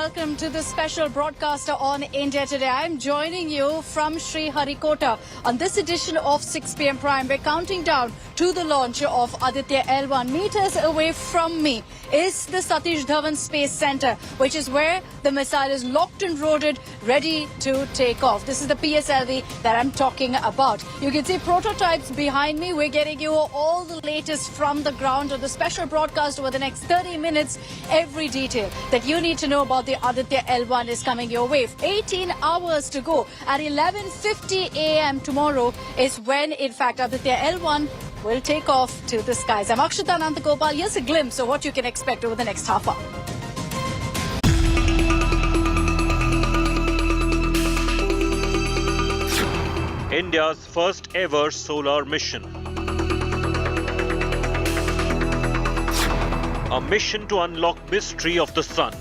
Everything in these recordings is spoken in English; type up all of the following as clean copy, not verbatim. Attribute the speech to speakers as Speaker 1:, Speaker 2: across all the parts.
Speaker 1: welcome to this special broadcast on India Today. I'm joining you from Sriharikota on this edition of 6 p.m. Prime. We're counting down to the launch of Aditya L1. Meters away from me is the Satish Dhawan Space Center, which is where the missile is locked and loaded, ready to take off. This is the PSLV that I'm talking about. You can see prototypes behind me. We're getting you all the latest from the ground on the special broadcast over the next 30 minutes. Every detail that you need to know about the Aditya L1 is coming your way. 18 hours to go. At 11:50 a.m. tomorrow is when, in fact, Aditya L1 will take off to the skies. I'm Akshita Nandagopal. Here's a glimpse of what you can expect over the next half hour.
Speaker 2: India's first ever solar mission. A mission to unlock mystery of the sun.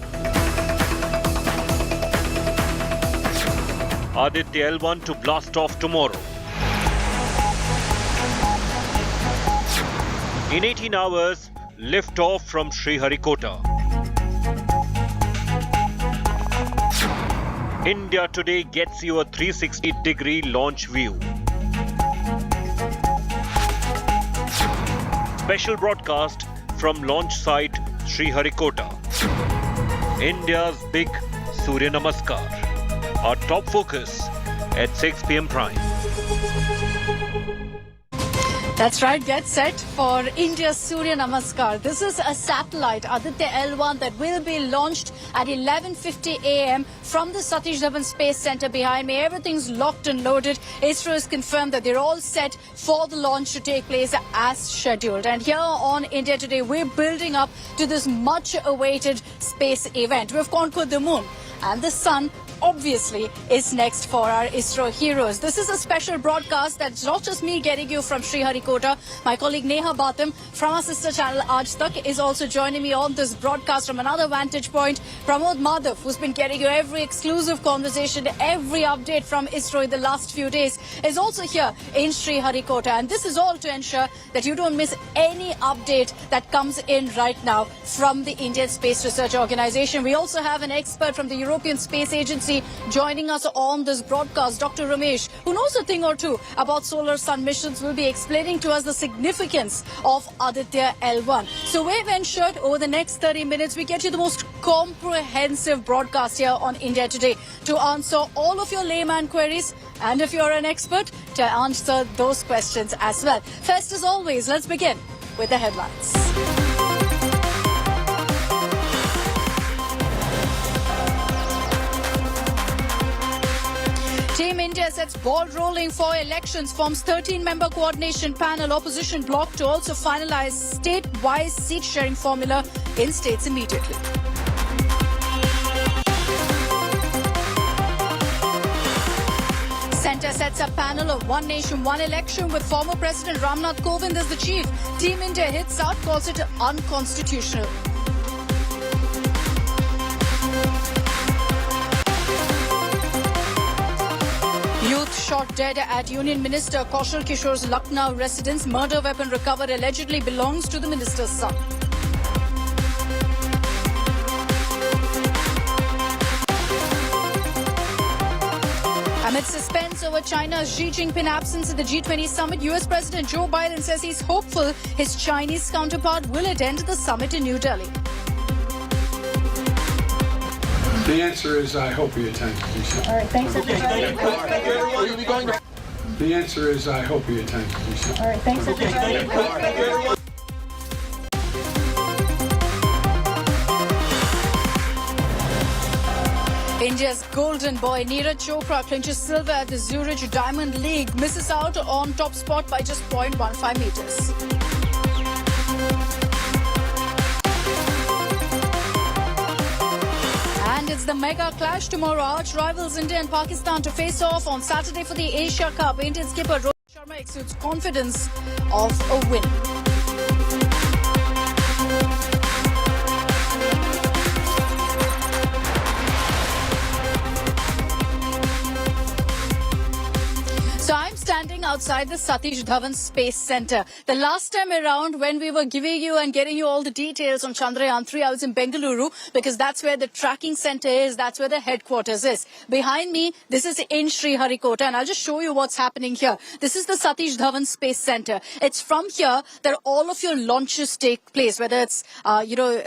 Speaker 2: Aditya L1 to blast off tomorrow. In 18 hours, lift off from Sriharikota. India Today gets you a 360-degree launch view. Special broadcast from launch site Sriharikota. India's big Surya Namaskar. Our top focus at 6 p.m. Prime.
Speaker 1: That's right, get set for India's Surya Namaskar. This is a satellite, Aditya L1, that will be launched at 11:50 a.m. from the Satish Dhawan Space Center behind me. Everything's locked and loaded. ISRO has confirmed that they're all set for the launch to take place as scheduled. And here on India Today, we're building up to this much-awaited space event. We've conquered the moon, and the sun obviously is next for our ISRO heroes. This is a special broadcast that's not just me getting you from Sriharikota. My colleague Neha Batam from our sister channel Aaj Tak is also joining me on this broadcast from another vantage point. Pramod Madhav, who's been getting you every exclusive conversation, every update from ISRO in the last few days, is also here in Sriharikota. And this is all to ensure that you don't miss any update that comes in right now from the Indian Space Research Organization. We also have an expert from the European Space Agency joining us on this broadcast, Dr. Ramesh, who knows a thing or two about solar sun missions, will be explaining to us the significance of Aditya L1. So we've ensured over the next 30 minutes we get you the most comprehensive broadcast here on India Today to answer all of your layman queries, and if you're an expert, to answer those questions as well. First, as always, let's begin with the headlines. Team India sets ball rolling for elections, forms 13-member coordination panel, opposition bloc to also finalize state-wise seat-sharing formula in states immediately. Centre sets a panel of One Nation, One Election with former President Ramnath Kovind as the chief. Team India hits out, calls it unconstitutional. Youth shot dead at Union Minister Kaushal Kishore's Lucknow residence. Murder weapon recovered allegedly belongs to the minister's son. Amid suspense over China's Xi Jinping absence at the G20 summit, US President Joe Biden says he's hopeful his Chinese counterpart will attend the summit in New Delhi.
Speaker 3: The answer is I hope he attends.
Speaker 1: All right, thanks everybody.
Speaker 3: The answer is I hope he attends.
Speaker 1: All right, thanks everybody. India's golden boy Neeraj Chopra clinches silver at the Zurich Diamond League, misses out on top spot by just 0.15 meters. And it's the mega clash tomorrow. Arch rivals India and Pakistan to face off on Saturday for the Asia Cup. Indian skipper Rohit Sharma exudes confidence of a win. So I'm standing outside the Satish Dhawan Space Center. The last time around when we were giving you and getting you all the details on Chandrayaan 3, I was in Bengaluru because that's where the tracking center is, that's where the headquarters is. Behind me, this is in Sriharikota, and I'll just show you what's happening here. This is the Satish Dhawan Space Center. It's from here that all of your launches take place, whether it's,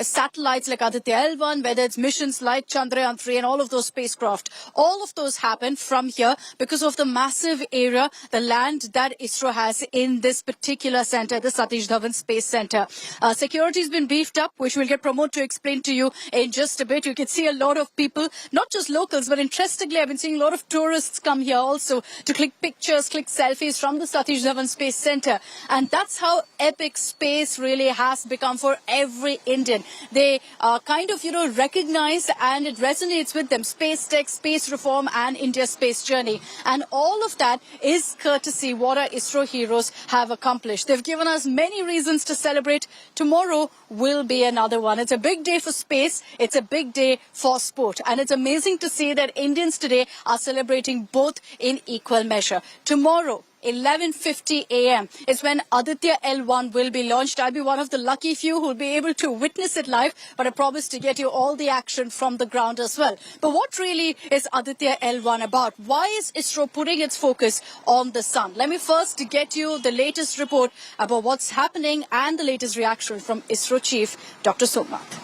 Speaker 1: satellites like Aditya L1, whether it's missions like Chandrayaan 3 and all of those spacecraft. All of those happen from here because of the massive area, the land that ISRO has in this particular center, the Satish Dhawan Space Center. Security has been beefed up, which we'll get Pramod to explain to you in just a bit. You can see a lot of people, not just locals, but interestingly, I've been seeing a lot of tourists come here also to click pictures, click selfies from the Satish Dhawan Space Center. And that's how epic space really has become for every Indian. They recognize and it resonates with them. Space tech, space reform and India's space journey. And all of that is courtesy what our ISRO heroes have accomplished. They've given us many reasons to celebrate. Tomorrow will be another one. It's a big day for space. It's a big day for sport. And it's amazing to see that Indians today are celebrating both in equal measure. Tomorrow, 11:50 a.m. is when Aditya L1 will be launched. I'll be one of the lucky few who will be able to witness it live, but I promise to get you all the action from the ground as well. But what really is Aditya L1 about? Why is ISRO putting its focus on the sun? Let me first get you the latest report about what's happening and the latest reaction from ISRO Chief Dr. Somnath.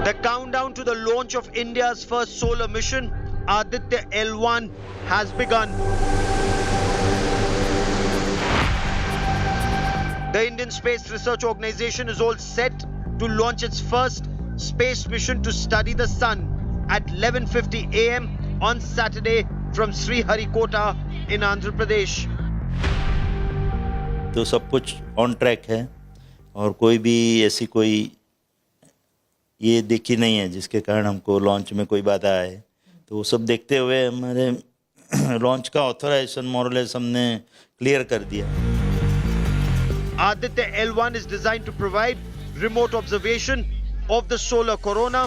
Speaker 4: The countdown to the launch of India's first solar mission, Aditya L1, has begun. The Indian Space Research Organization is all set to launch its first space mission to study the sun at 11:50 a.m. on Saturday from Sriharikota in Andhra Pradesh.
Speaker 5: तो सब कुछ on track है और कोई भी ऐसी कोई ये देखी नहीं है जिसके कारण हमको लॉन्च में कोई बाधा आए. तो वो सब देखते हुए हमारे लॉन्च का ऑथराइजेशन मोरलेस हमने क्लियर कर दिया.
Speaker 4: Aditya L1 is designed to provide remote observation of the solar corona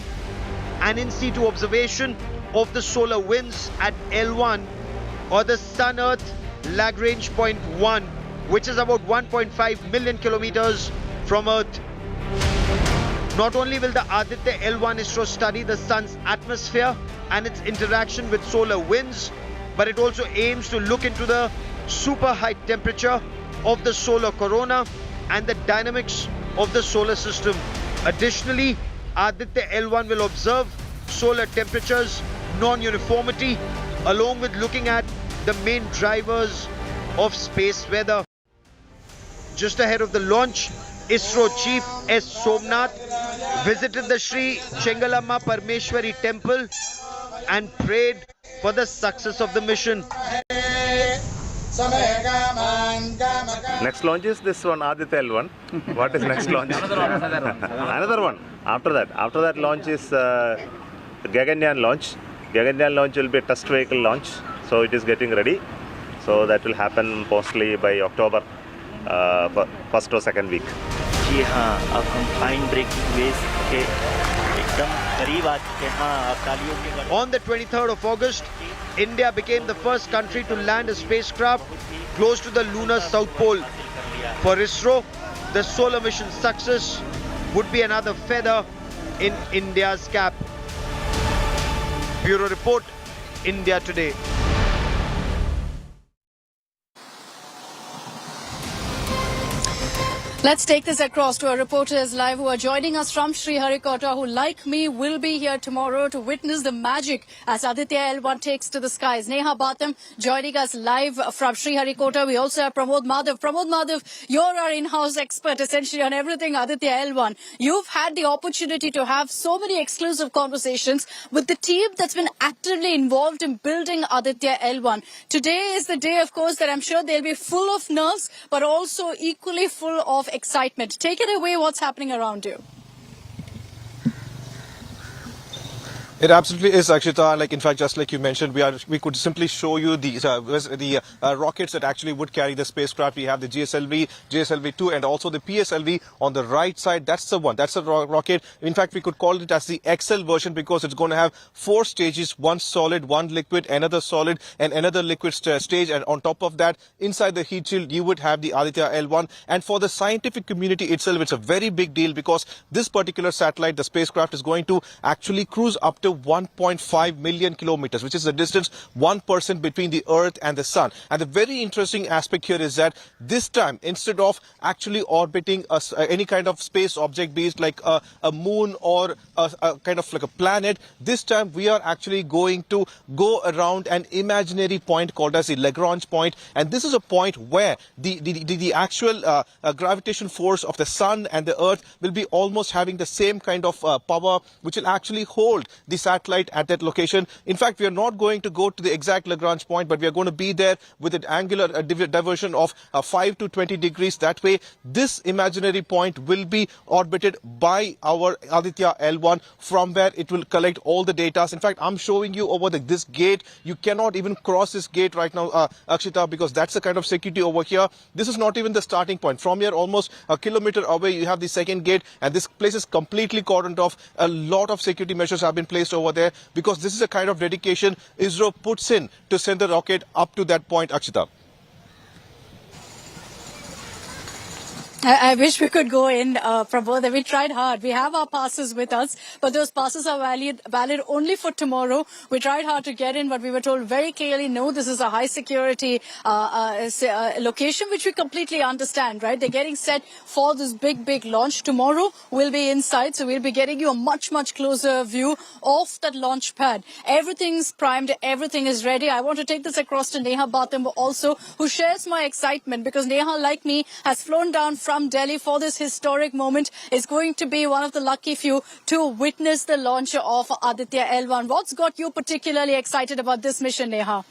Speaker 4: and in situ observation of the solar winds at L1 or the Sun-Earth Lagrange point 1, which is about 1.5 million kilometers from Earth. Not only will the Aditya L1 ISRO study the sun's atmosphere and its interaction with solar winds, but it also aims to look into the super high temperature of the solar corona and the dynamics of the solar system. Additionally, Aditya L1 will observe solar temperatures, non-uniformity, along with looking at the main drivers of space weather. Just ahead of the launch, ISRO Chief S. Somnath visited the Sri Chengalamma Parmeshwari temple and prayed for the success of the mission.
Speaker 6: Next launch is this one, Aditya L1. What is next launch? Another one. After that launch is Gaganyaan launch. Gaganyaan launch will be a test vehicle launch. So it is getting ready. So that will happen mostly by October, first or second week.
Speaker 5: जी हाँ, अब हम fine breaking veg के एकदम करीब आ चुके हैं. हाँ, तालियों के.
Speaker 4: On the 23rd of August, India became the first country to land a spacecraft close to the lunar south pole. For ISRO, the solar mission success would be another feather in India's cap. Bureau Report, India Today.
Speaker 1: Let's take this across to our reporters live who are joining us from Sriharikota, who, like me, will be here tomorrow to witness the magic as Aditya L1 takes to the skies. Neha Batam joining us live from Sriharikota. We also have Pramod Madhav. Pramod Madhav, you're our in-house expert essentially on everything Aditya L1. You've had the opportunity to have so many exclusive conversations with the team that's been actively involved in building Aditya L1. Today is the day, of course, that I'm sure they'll be full of nerves, but also equally full of excitement. Take it away, what's happening around you?
Speaker 7: It absolutely is, Akshita. Like, in fact, just like you mentioned, we could simply show you the rockets that actually would carry the spacecraft. We have the GSLV, GSLV-2, and also the PSLV on the right side. That's the one. That's the rocket. In fact, we could call it as the XL version because it's going to have 4 stages: one solid, one liquid, another solid, and another liquid stage. And on top of that, inside the heat shield, you would have the Aditya L1. And for the scientific community itself, it's a very big deal because this particular satellite, the spacecraft, is going to actually cruise up to 1.5 million kilometers, which is the distance 1% between the Earth and the Sun. And the very interesting aspect here is that this time, instead of actually orbiting any kind of space object, be it like a moon or a kind of like a planet, this time we are actually going to go around an imaginary point called as the Lagrange point. And this is a point where the actual gravitation force of the Sun and the Earth will be almost having the same kind of power, which will actually hold the satellite at that location. In fact, we are not going to go to the exact Lagrange point, but we are going to be there with an angular diversion of 5 to 20 degrees. That way, this imaginary point will be orbited by our Aditya L1, from where it will collect all the data. In fact, I'm showing you over this gate. You cannot even cross this gate right now, Akshita, because that's the kind of security over here. This is not even the starting point. From here, almost a kilometer away, you have the second gate, and this place is completely cordoned off. A lot of security measures have been placed over there because this is a kind of dedication ISRO puts in to send the rocket up to that point, Akshita.
Speaker 1: I wish we could go in, Prabodh. We tried hard. We have our passes with us, but those passes are valid only for tomorrow. We tried hard to get in, but we were told very clearly, no, this is a high security location, which we completely understand, right? They're getting set for this big launch. Tomorrow we'll be inside, so we'll be getting you a much closer view of that launch pad. Everything's primed, everything is ready. I want to take this across to Neha Batam also, who shares my excitement because Neha, like me, has flown down from Delhi for this historic moment, is going to be one of the lucky few to witness the launch of Aditya L1. What's got you particularly excited about this mission, Neha?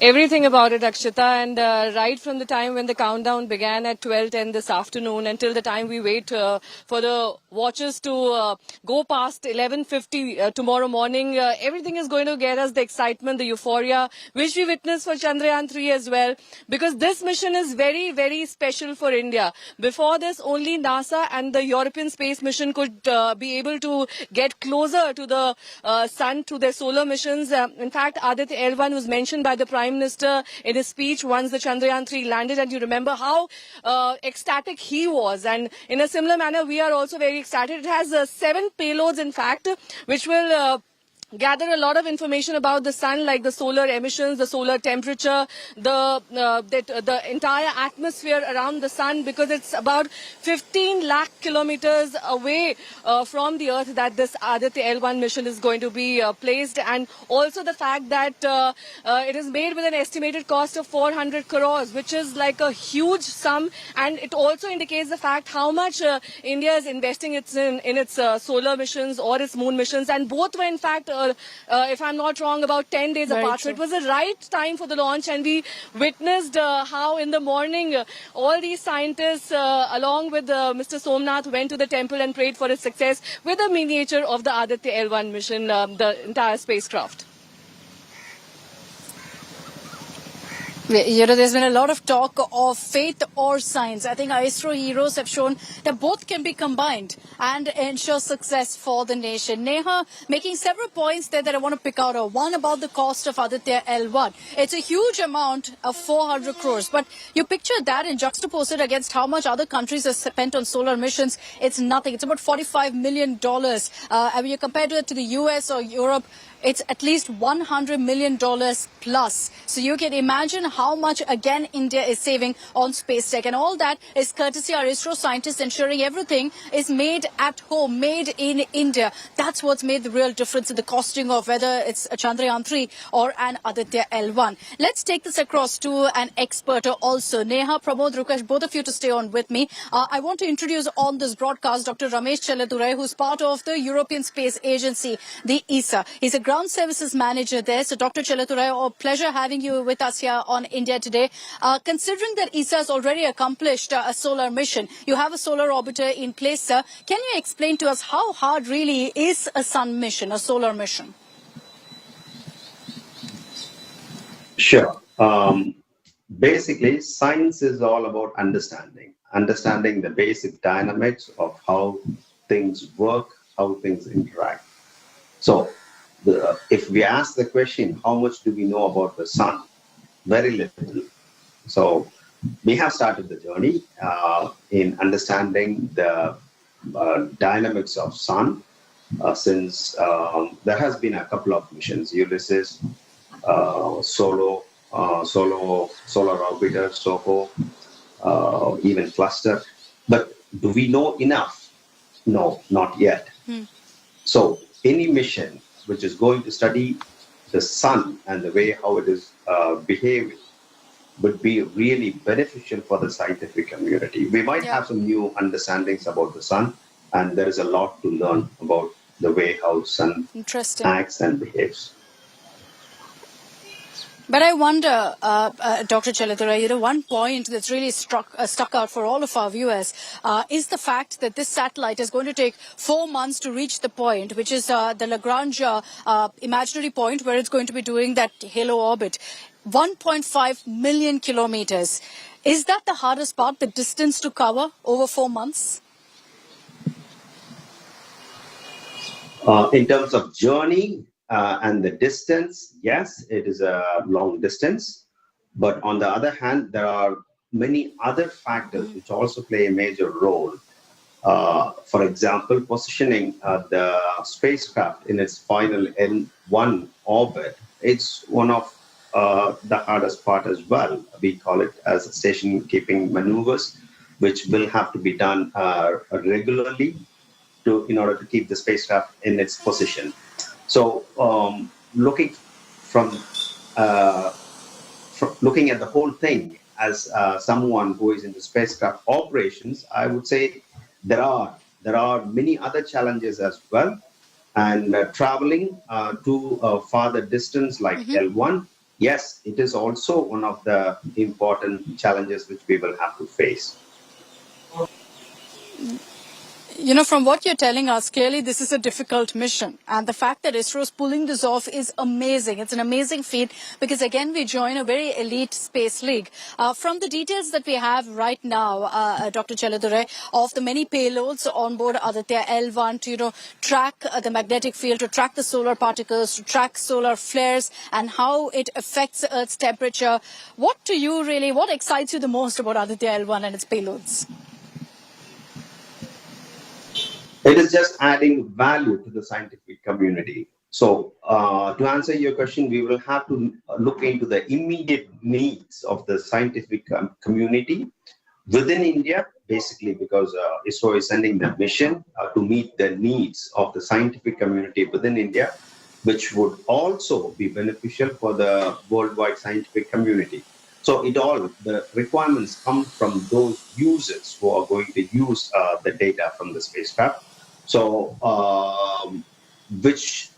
Speaker 8: Everything about it, Akshita, and right from the time when the countdown began at 12:10 this afternoon until the time we wait for the watches to go past 11:50 tomorrow morning, everything is going to get us the excitement, the euphoria, which we witnessed for Chandrayaan 3 as well, because this mission is very special for India. Before this, only NASA and the European Space Mission could be able to get closer to the sun through their solar missions. In fact, Aditya L1 was mentioned by the Prime Minister in his speech once the Chandrayaan 3 landed, and you remember how ecstatic he was. And in a similar manner, we are also very excited. It has 7 payloads, in fact, which will gather a lot of information about the sun, like the solar emissions, the solar temperature, the entire atmosphere around the sun, because it's about 15 lakh kilometers away from the Earth that this Aditya L1 mission is going to be placed. And also the fact that it is made with an estimated cost of 400 crores, which is like a huge sum. And it also indicates the fact how much India is investing in its solar missions or its moon missions. And both were, in fact, if I'm not wrong, about 10 days apart. So it was the right time for the launch, and we witnessed how in the morning all these scientists along with Mr. Somnath went to the temple and prayed for its success with a miniature of the Aditya L1 mission, the entire spacecraft.
Speaker 1: You know, there's been a lot of talk of faith or science. I think our ISRO heroes have shown that both can be combined and ensure success for the nation. Neha, making several points there that I want to pick out. One about the cost of Aditya L1. It's a huge amount of 400 crores. But you picture that and juxtapose it against how much other countries have spent on solar missions. It's nothing. It's about $45 million. And when you compare it to the US or Europe, it's at least $100 million plus. So you can imagine how much, again, India is saving on space tech. And all that is courtesy of our ISRO scientists ensuring everything is made at home, made in India. That's what's made the real difference in the costing of whether it's a Chandrayaan 3 or an Aditya L1. Let's take this across to an expert also. Neha, Pramod, Rukesh, both of you to stay on with me. I want to introduce on this broadcast Dr. Ramesh Chelladurai, who's part of the European Space Agency, the ESA. He's a Ground Services Manager there. So, Dr. Chaladurai, a pleasure having you with us here on India Today. Considering that ESA has already accomplished a solar mission, you have a solar orbiter in place, sir. Can you explain to us how hard really is a sun mission, a solar mission?
Speaker 9: Sure. Basically, science is all about understanding the basic dynamics of how things work, how things interact. So, if we ask the question, how much do we know about the sun? Very little. So, we have started the journey in understanding the dynamics of sun since there has been a couple of missions, Ulysses, Solar Orbiter, SOHO, even Cluster. But do we know enough? No, not yet. So any mission which is going to study the sun and the way how it is behaving would be really beneficial for the scientific community. We might have some new understandings about the sun, and there is a lot to learn about the way how sun acts and behaves.
Speaker 1: But I wonder, Dr. Chaladurai, one point that's really stuck out for all of our viewers is the fact that this satellite is going to take 4 months to reach the point, which is the Lagrange imaginary point where it's going to be doing that halo orbit. 1.5 million kilometers. Is that the hardest part, the distance to cover over 4 months?
Speaker 9: In terms of journey and the distance, yes, it is a long distance. But on the other hand, there are many other factors which also play a major role. For example, positioning the spacecraft in its final N1 orbit, it's one of the hardest part as well. We call it as station keeping maneuvers, which will have to be done regularly in order to keep the spacecraft in its position. So, looking at the whole thing as someone who is into spacecraft operations, I would say there are many other challenges as well. And traveling to a farther distance like L1, yes, it is also one of the important challenges which we will have to face.
Speaker 1: From what you're telling us, clearly this is a difficult mission. And the fact that ISRO is pulling this off is amazing. It's an amazing feat because, again, we join a very elite space league. From the details that we have right now, Dr. Chaladurai, of the many payloads on board Aditya L1 to, track the magnetic field, to track the solar particles, to track solar flares and how it affects Earth's temperature. What excites you the most about Aditya L1 and its payloads?
Speaker 9: It is just adding value to the scientific community. So, to answer your question, we will have to look into the immediate needs of the scientific community within India, basically because ISRO is sending the mission to meet the needs of the scientific community within India, which would also be beneficial for the worldwide scientific community. So the requirements come from those users who are going to use the data from the spacecraft. So which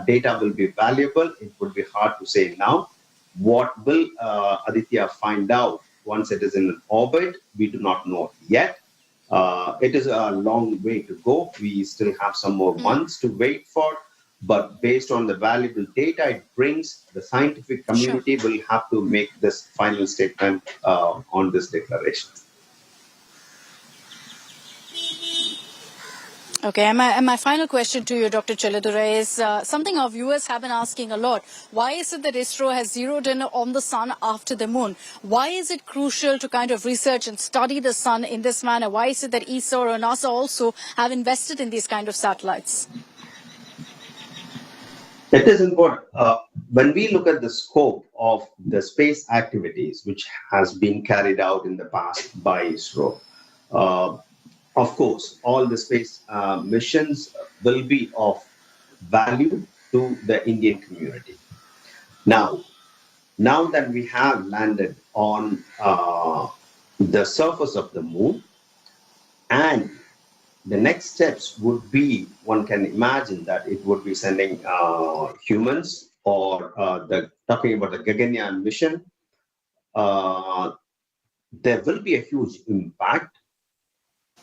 Speaker 9: data will be valuable? It would be hard to say now. What will Aditya find out once it is in orbit? We do not know yet. It is a long way to go. We still have some more months to wait for. But based on the valuable data it brings, the scientific community will have to make this final statement on this declaration.
Speaker 1: Okay, and my final question to you, Dr. Chaladurai, is something our viewers have been asking a lot. Why is it that ISRO has zeroed in on the sun after the moon? Why is it crucial to kind of research and study the sun in this manner? Why is it that ISRO and NASA also have invested in these kind of satellites?
Speaker 9: It is important. When we look at the scope of the space activities which has been carried out in the past by ISRO, of course, all the space missions will be of value to the Indian community. Now that we have landed on the surface of the moon, and The next steps would be, one can imagine that it would be sending humans, or talking about the Gaganyaan mission. There will be a huge impact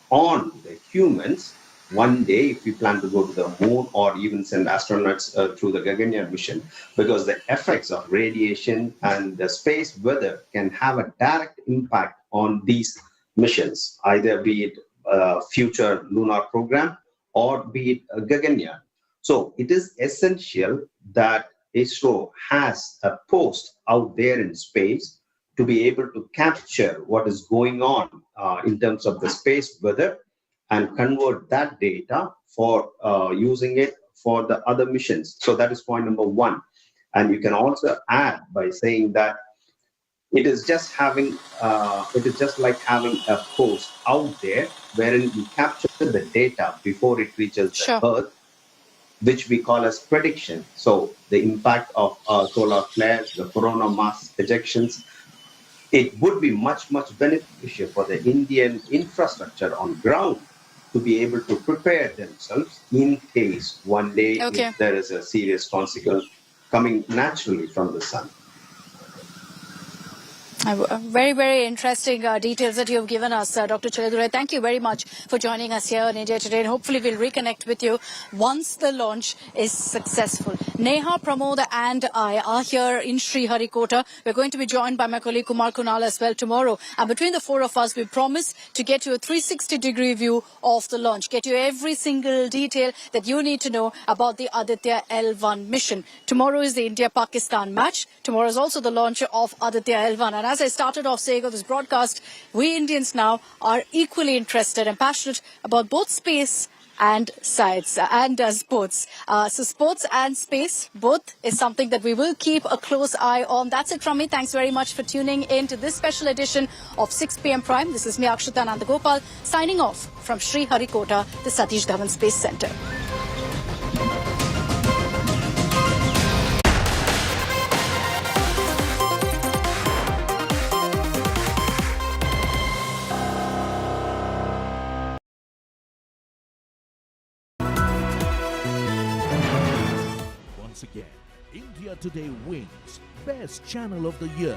Speaker 9: on the humans one day if we plan to go to the moon, or even send astronauts through the Gaganyaan mission, because the effects of radiation and the space weather can have a direct impact on these missions, either be it a future lunar program or be it a Gaganyaan. So it is essential that ISRO has a post out there in space to be able to capture what is going on in terms of the space weather, and convert that data for using it for the other missions. So that is point number one. And you can also add by saying that it is just like having a post out there wherein we capture the data before it reaches
Speaker 1: Sure.
Speaker 9: the Earth, which we call as prediction. So the impact of solar flares, the corona mass ejections, it would be much, much beneficial for the Indian infrastructure on ground to be able to prepare themselves in case one day
Speaker 1: Okay.
Speaker 9: if there is a serious consequence coming naturally from the sun.
Speaker 1: Very, very interesting details that you've given us, Dr. Chaladurai. Thank you very much for joining us here on India Today, and hopefully we'll reconnect with you once the launch is successful. Neha, Pramod and I are here in Sriharikota. We're going to be joined by my colleague Kumar Kunal as well tomorrow. And between the four of us, we promise to get you a 360-degree view of the launch, get you every single detail that you need to know about the Aditya L1 mission. Tomorrow is the India-Pakistan match. Tomorrow is also the launch of Aditya L1. And as I started off saying of this broadcast, we Indians now are equally interested and passionate about both space and science and sports. So sports and space, both is something that we will keep a close eye on. That's it from me. Thanks very much for tuning in to this special edition of 6 p.m. Prime. This is me, Akshita Nandagopal, signing off from Sriharikota, the Satish Dhawan Space Centre.
Speaker 10: Once again, India Today wins Best Channel of the Year.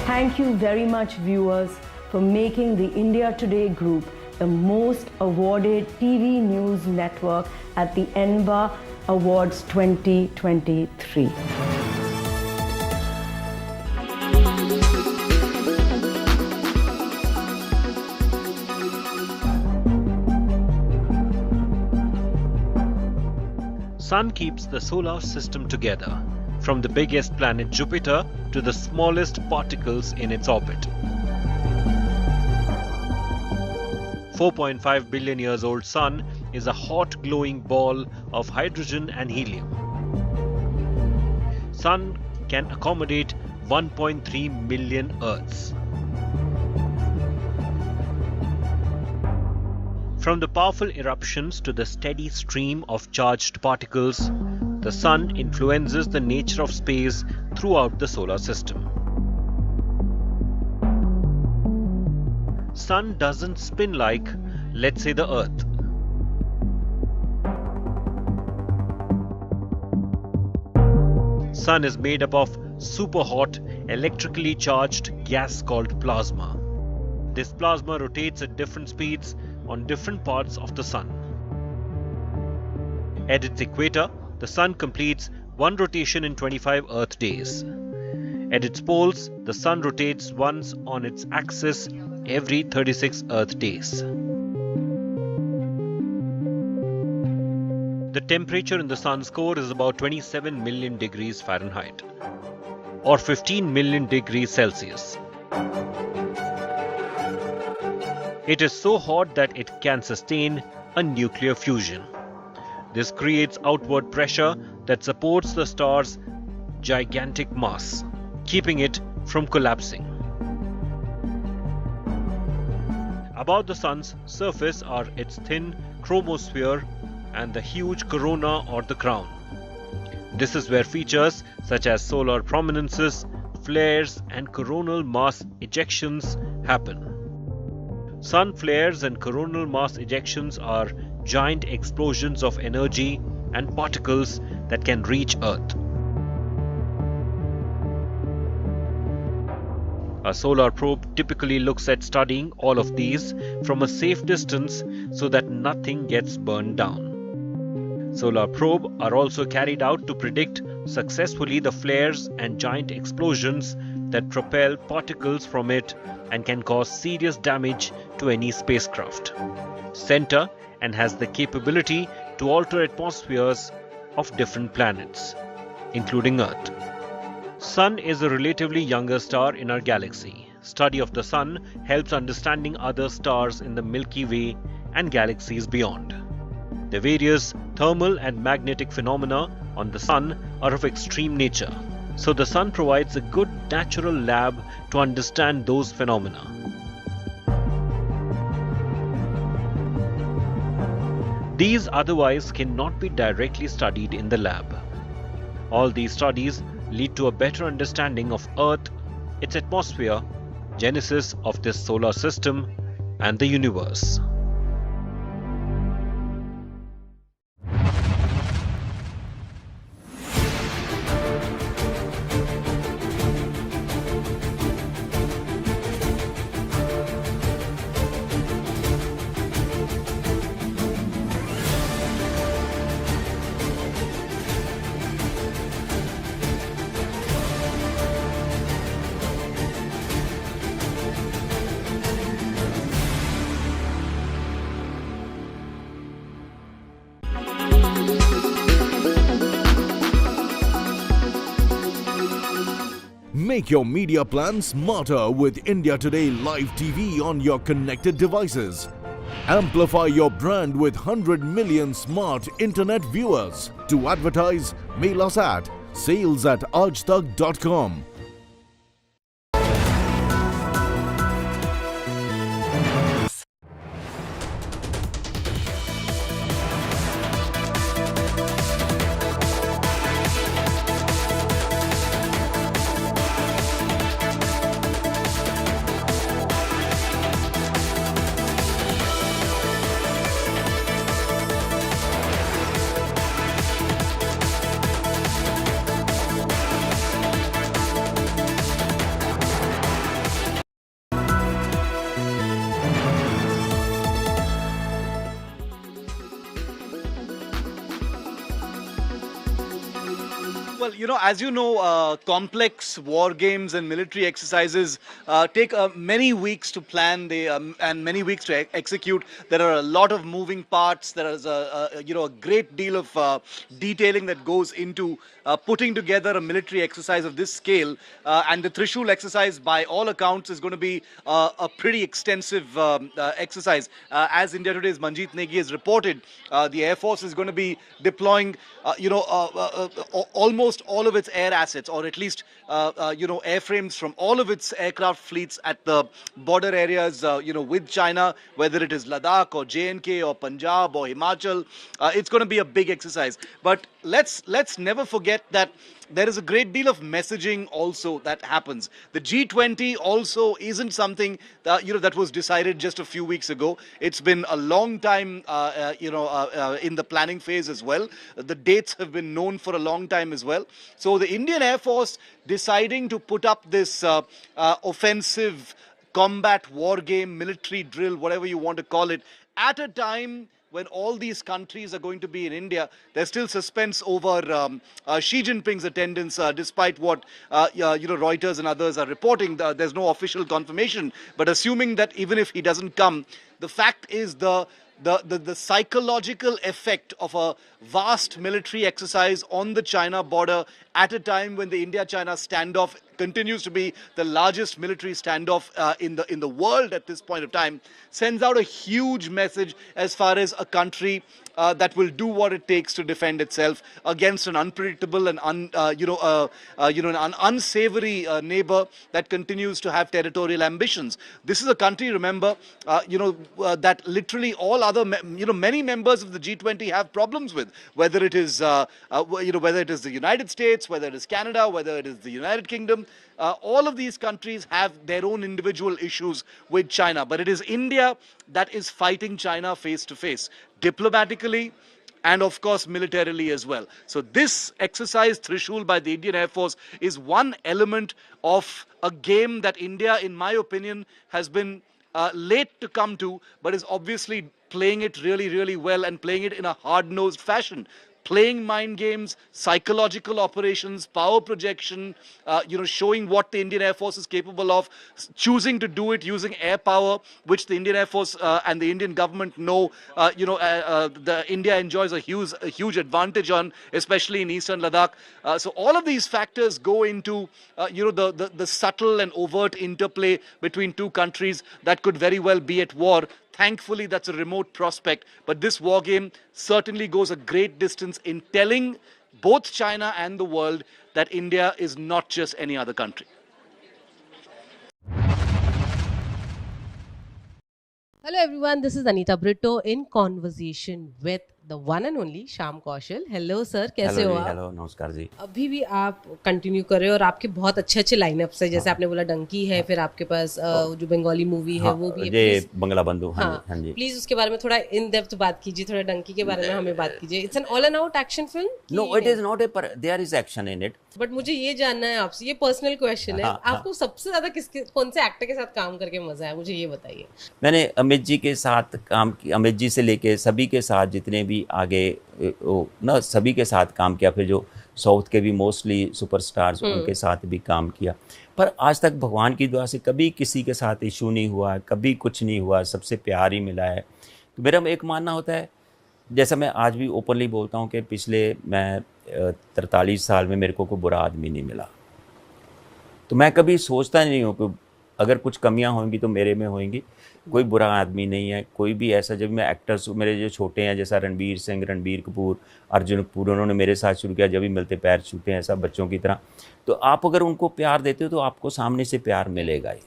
Speaker 11: Thank you very much, viewers, for making the India Today group the most awarded TV news network at the ENVA Awards 2023.
Speaker 2: Sun keeps the solar system together, from the biggest planet Jupiter to the smallest particles in its orbit. 4.5 billion years old Sun is a hot glowing ball of hydrogen and helium. Sun can accommodate 1.3 million Earths. From the powerful eruptions to the steady stream of charged particles, the Sun influences the nature of space throughout the solar system. Sun doesn't spin like, let's say, the Earth. Sun is made up of super hot, electrically charged gas called plasma. This plasma rotates at different speeds on different parts of the Sun. At its equator, the Sun completes one rotation in 25 Earth days. At its poles, the Sun rotates once on its axis every 36 Earth days. The temperature in the Sun's core is about 27 million degrees Fahrenheit, or 15 million degrees Celsius. It is so hot that it can sustain a nuclear fusion. This creates outward pressure that supports the star's gigantic mass, keeping it from collapsing. Above the sun's surface are its thin chromosphere and the huge corona or the crown. This is where features such as solar prominences, flares and coronal mass ejections happen. Sun flares and coronal mass ejections are giant explosions of energy and particles that can reach Earth. A solar probe typically looks at studying all of these from a safe distance so that nothing gets burned down. Solar probes are also carried out to predict successfully the flares and giant explosions that propel particles from it and can cause serious damage to any spacecraft. Center and has the capability to alter atmospheres of different planets, including Earth. Sun is a relatively younger star in our galaxy. Study of the Sun helps understanding other stars in the Milky Way and galaxies beyond. The various thermal and magnetic phenomena on the Sun are of extreme nature, so the Sun provides a good natural lab to understand those phenomena. These otherwise cannot be directly studied in the lab. All these studies lead to a better understanding of Earth, its atmosphere, genesis of this solar system, and the universe.
Speaker 10: Make your media plan smarter with India Today Live TV on your connected devices. Amplify your brand with 100 million smart internet viewers. To advertise, mail us at sales@aajtak.com.
Speaker 12: Well, as you know, complex war games and military exercises take many weeks to plan and many weeks to execute. There are a lot of moving parts. There is a great deal of detailing that goes into putting together a military exercise of this scale. And the Trishul exercise, by all accounts, is going to be a pretty extensive exercise. As India Today's Manjeet Negi has reported, the Air Force is going to be deploying, almost all of its air assets, or at least airframes from all of its aircraft fleets at the border areas with China, whether it is Ladakh or J&K or Punjab or Himachal. It's going to be a big exercise, but let's never forget that there is a great deal of messaging also that happens. The G20 also isn't something that was decided just a few weeks ago. It's been a long time in the planning phase as well. The dates have been known for a long time as well. So the Indian Air Force deciding to put up this offensive combat war game, military drill, whatever you want to call it, at a time when all these countries are going to be in India. There's still suspense over Xi Jinping's attendance, despite what Reuters and others are reporting. There's no official confirmation, but assuming that even if he doesn't come, the fact is the psychological effect of vast military exercise on the China border at a time when the India-China standoff continues to be the largest military standoff in the world at this point of time, sends out a huge message as far as a country that will do what it takes to defend itself against an unpredictable and an unsavory neighbor that continues to have territorial ambitions. This is a country, remember, that literally all other, many members of the G20 have problems with, whether it is, whether it is the United States, whether it is Canada, whether it is the United Kingdom. All of these countries have their own individual issues with China, but it is India that is fighting China face to face, diplomatically and of course militarily as well. So this exercise Trishul by the Indian Air Force is one element of a game that India, in my opinion, has been late to come to, but is obviously playing it really, really well and playing it in a hard-nosed fashion. Playing mind games, psychological operations, power projection, showing what the Indian Air Force is capable of, choosing to do it using air power, which the Indian Air Force and the Indian government know, the India enjoys a huge advantage on, especially in eastern Ladakh. So all of these factors go into, the subtle and overt interplay between two countries that could very well be at war. Thankfully, that's a remote prospect, but this war game certainly goes a great distance in telling both China and the world that India is not just any other country.
Speaker 13: Hello everyone, this is Anita Brito in conversation with the one and only Shyam Kaushal. Hello sir, कैसे हो आप?
Speaker 14: Hello, नमस्कार जी.
Speaker 13: अभी भी आप continue कर रहे हो और आपके बहुत अच्छे लाइनअप्स है, जैसे आपने बोला डंकी है, फिर आपके पास जो बंगाली मूवी है वो भी है,
Speaker 14: ये बंगला बंधु. हाँ जी.
Speaker 13: प्लीज उसके बारे में थोड़ा इन डेप्थ बात कीजिए, थोड़ा डंकी के बारे में हमें बात कीजिए. It's an all and out action film?
Speaker 14: No, it is not a, there is action in it.
Speaker 13: But मुझे ये जानना है आपसे, ये पर्सनल क्वेश्चन है, आपको सबसे ज्यादा कौन से एक्टर के साथ काम करके मजा आया, मुझे ये बताइए.
Speaker 14: मैंने अमित जी के साथ काम किया, अमित जी से लेके सभी के साथ जितने भी आगे ना, सभी के साथ काम किया. फिर जो साउथ के भी मोस्टली सुपरस्टार्स उनके साथ भी काम किया. पर आज तक भगवान की दुआ से कभी किसी के साथ इशू नहीं हुआ, कभी कुछ नहीं हुआ, सबसे प्यार ही मिला है. तो मेरा एक मानना होता है, जैसा मैं आज भी ओपनली बोलता हूँ कि पिछले मैं 43 साल में मेरे को कोई बुरा आदमी नहीं मिला. तो मैं कभी सोचता नहीं हूँ कि अगर कुछ कमियां होंगी तो मेरे में होंगी. कोई बुरा आदमी नहीं है, कोई भी ऐसा. जब मैं एक्टर्स, मेरे जो छोटे हैं जैसा रणबीर सिंह, रणबीर कपूर, अर्जुन कपूर, उन्होंने मेरे साथ शुरू किया, जब भी मिलते पैर छूते हैं, ऐसा बच्चों की तरह. तो आप अगर उनको प्यार देते हो तो आपको सामने से प्यार मिलेगा ही.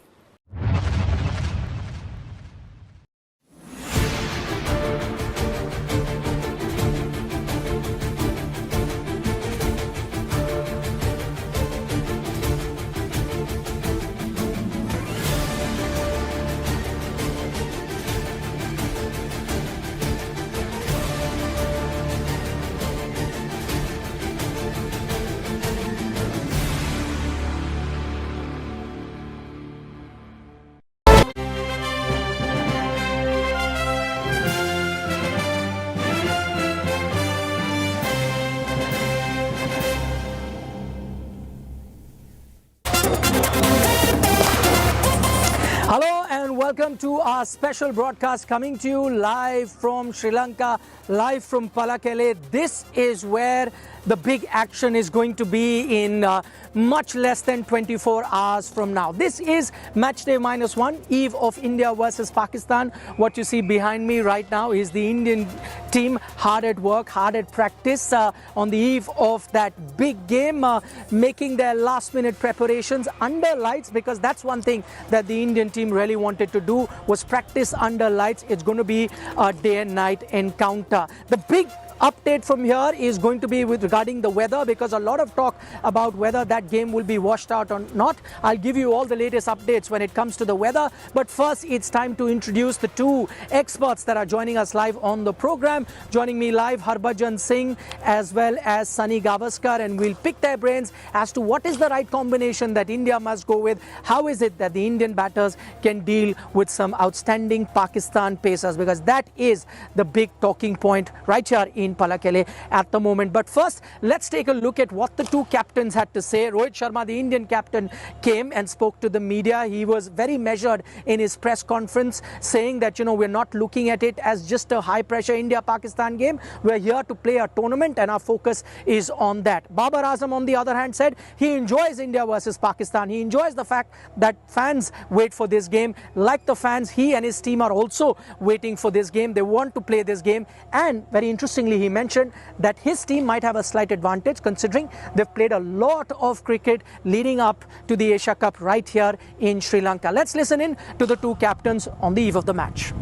Speaker 15: Hello and welcome to our special broadcast coming to you live from Sri Lanka, live from Palakele. This is where the big action is going to be in much less than 24 hours from now. This is match day -1, eve of India versus Pakistan. What you see behind me right now is the Indian team hard at work, hard at practice on the eve of that big game, making their last minute preparations under lights, because that's one thing that the Indian team really wanted to do, was practice under lights. It's going to be a day and night encounter. The big update from here is going to be regarding the weather, because a lot of talk about whether that game will be washed out or not. I'll give you all the latest updates when it comes to the weather, but first it's time to introduce the two experts that are joining us live on the program. Joining me live, Harbhajan Singh as well as Sunny Gavaskar, and we'll pick their brains as to what is the right combination that India must go with. How is it that the Indian batters can deal with some outstanding Pakistan pacers, because that is the big talking point right here in Palakele at the moment. But first, let's take a look at what the two captains had to say. Rohit Sharma, the Indian captain, came and spoke to the media. He was very measured in his press conference, saying that, we're not looking at it as just a high-pressure India-Pakistan game. We're here to play a tournament and our focus is on that. Babar Azam, on the other hand, said he enjoys India versus Pakistan. He enjoys the fact that fans wait for this game. Like the fans, he and his team are also waiting for this game. They want to play this game. And very interestingly, he mentioned that his team might have a slight advantage considering they've played a lot of cricket leading up to the Asia Cup right here in Sri Lanka. Let's listen in to the two captains on the eve of the match.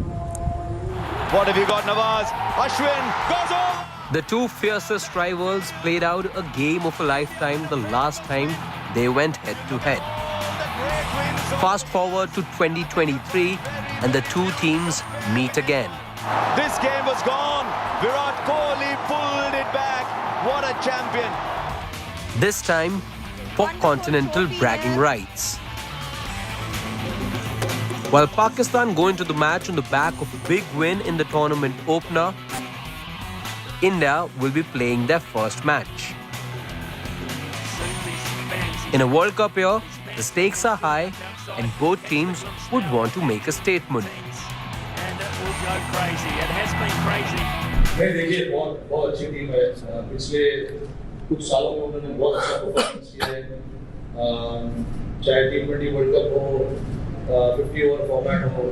Speaker 16: What have you got, Nawaz? Ashwin goes off!
Speaker 17: The two fiercest rivals played out a game of a lifetime the last time they went head-to-head. Fast forward to 2023 and the two teams meet again.
Speaker 16: This game was gone. Virat Kohli pulled it back. What a champion.
Speaker 17: This time for continental bragging rights. While Pakistan go into the match on the back of a big win in the tournament opener, India will be playing their first match. In a World Cup year, the stakes are high and both teams would want to make a statement.
Speaker 18: देखिए बहुत अच्छी team है पिछले कुछ सालों में उन्होंने बहुत अच्छा परफॉर्मेंस किया है चाहे T20 वर्ल्ड कप हो 50 ओवर फॉर्मेट हो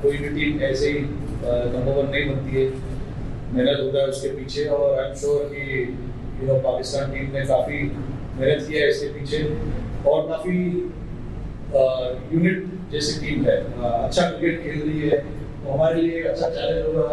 Speaker 18: कोई भी टीम ऐसे ही नंबर 1 नहीं बनती है मेहनत होता है उसके पीछे और आई एम श्योर कि पाकिस्तान टीम ने काफ़ी मेहनत किया है इसके पीछे और काफ़ी यूनिट जैसी टीम है अच्छा क्रिकेट खेल रही है तो हमारे लिए अच्छा चैलेंज होगा